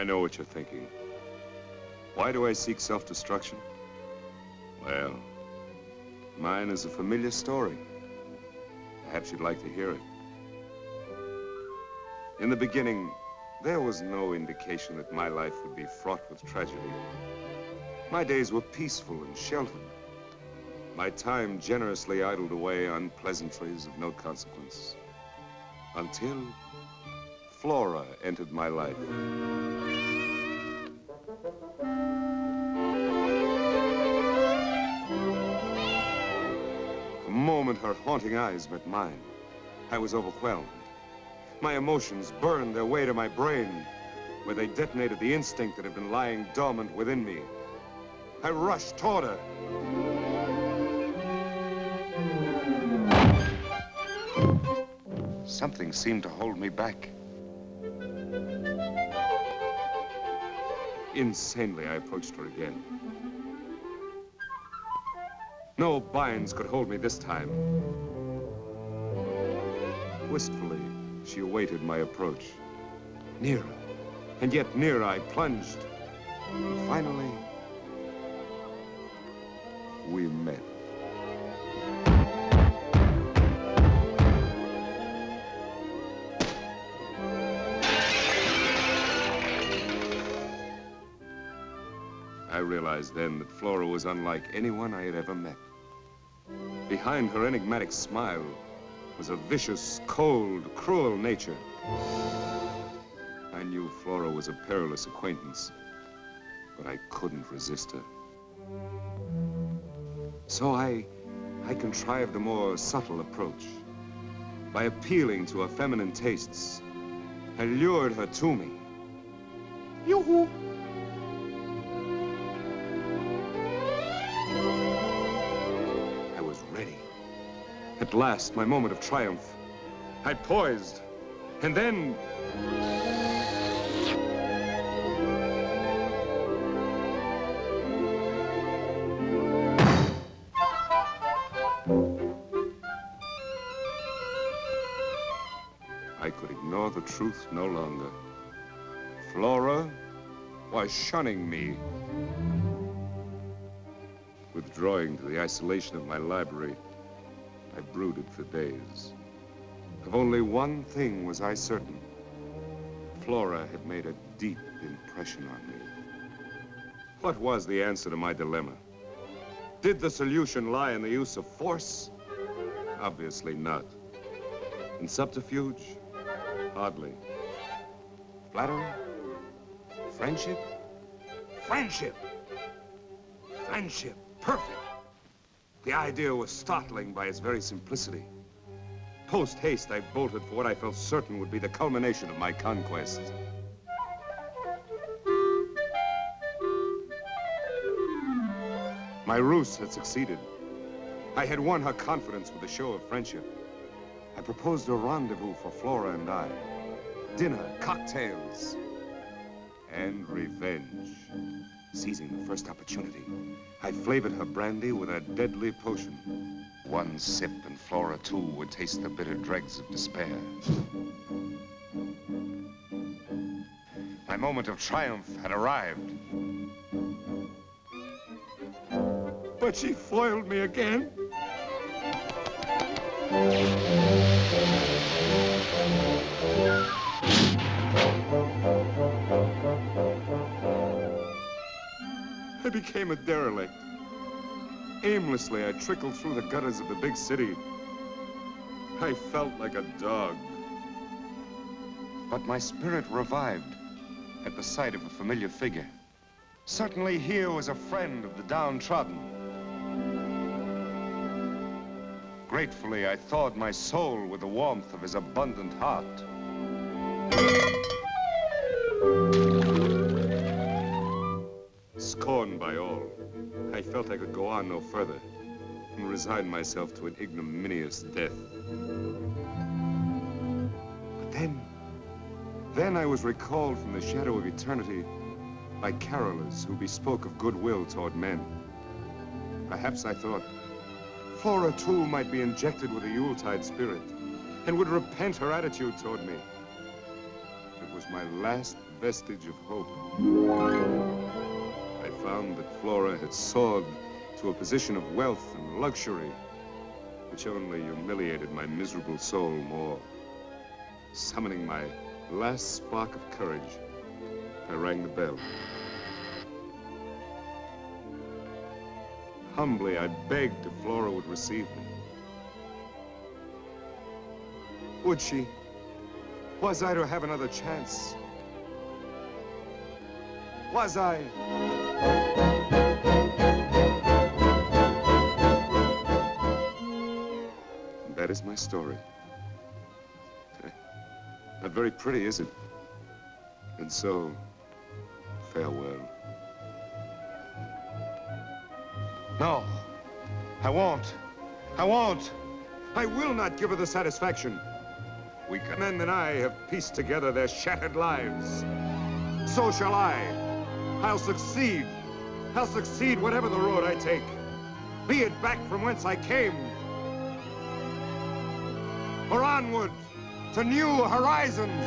know what you're thinking. Why do I seek self-destruction? Well, mine is a familiar story. Perhaps you'd like to hear it. In the beginning, there was no indication that my life would be fraught with tragedy. My days were peaceful and sheltered. My time generously idled away on pleasantries of no consequence. Until Flora entered my life. The moment her haunting eyes met mine, I was overwhelmed. My emotions burned their way to my brain, where they detonated the instinct that had been lying dormant within me. I rushed toward her. Something seemed to hold me back. Insanely, I approached her again. No binds could hold me this time. Wistfully, she awaited my approach. Nearer, and yet nearer I plunged. And finally, we met. I realized then that Flora was unlike anyone I had ever met. Behind her enigmatic smile was a vicious, cold, cruel nature. I knew Flora was a perilous acquaintance, but I couldn't resist her. So I contrived a more subtle approach. By appealing to her feminine tastes, I lured her to me. Yoo-hoo! I was ready. At last, my moment of triumph. I poised, and then... I could ignore the truth no longer. Flora was shunning me. Withdrawing to the isolation of my library, I brooded for days. Of only one thing was I certain. Flora had made a deep impression on me. What was the answer to my dilemma? Did the solution lie in the use of force? Obviously not. In subterfuge? Hardly. Flattery? Friendship? Friendship! Friendship. Perfect. The idea was startling by its very simplicity. Post-haste, I bolted for what I felt certain would be the culmination of my conquest. My ruse had succeeded. I had won her confidence with a show of friendship. I proposed a rendezvous for Flora and I. Dinner, cocktails, and revenge. Seizing the first opportunity, I flavored her brandy with a deadly potion. One sip and Flora, too, would taste the bitter dregs of despair. My moment of triumph had arrived. But she foiled me again. I became a derelict. Aimlessly, I trickled through the gutters of the big city. I felt like a dog. But my spirit revived at the sight of a familiar figure. Certainly here was a friend of the downtrodden. Gratefully, I thawed my soul with the warmth of his abundant heart. Scorned by all, I felt I could go on no further and resign myself to an ignominious death. But then I was recalled from the shadow of eternity by carolers who bespoke of goodwill toward men. Perhaps, I thought, Flora, too, might be injected with a Yuletide spirit and would repent her attitude toward me. It was my last vestige of hope. I found that Flora had soared to a position of wealth and luxury, which only humiliated my miserable soul more. Summoning my last spark of courage, I rang the bell. Humbly, I begged if Flora would receive me. Would she? Was I to have another chance? Was I? And that is my story. Not very pretty, is it? And so, farewell. No, I won't. I won't. I will not give her the satisfaction. We men and I have pieced together their shattered lives. So shall I. I'll succeed. I'll succeed whatever the road I take. Be it back from whence I came, or onward to new horizons.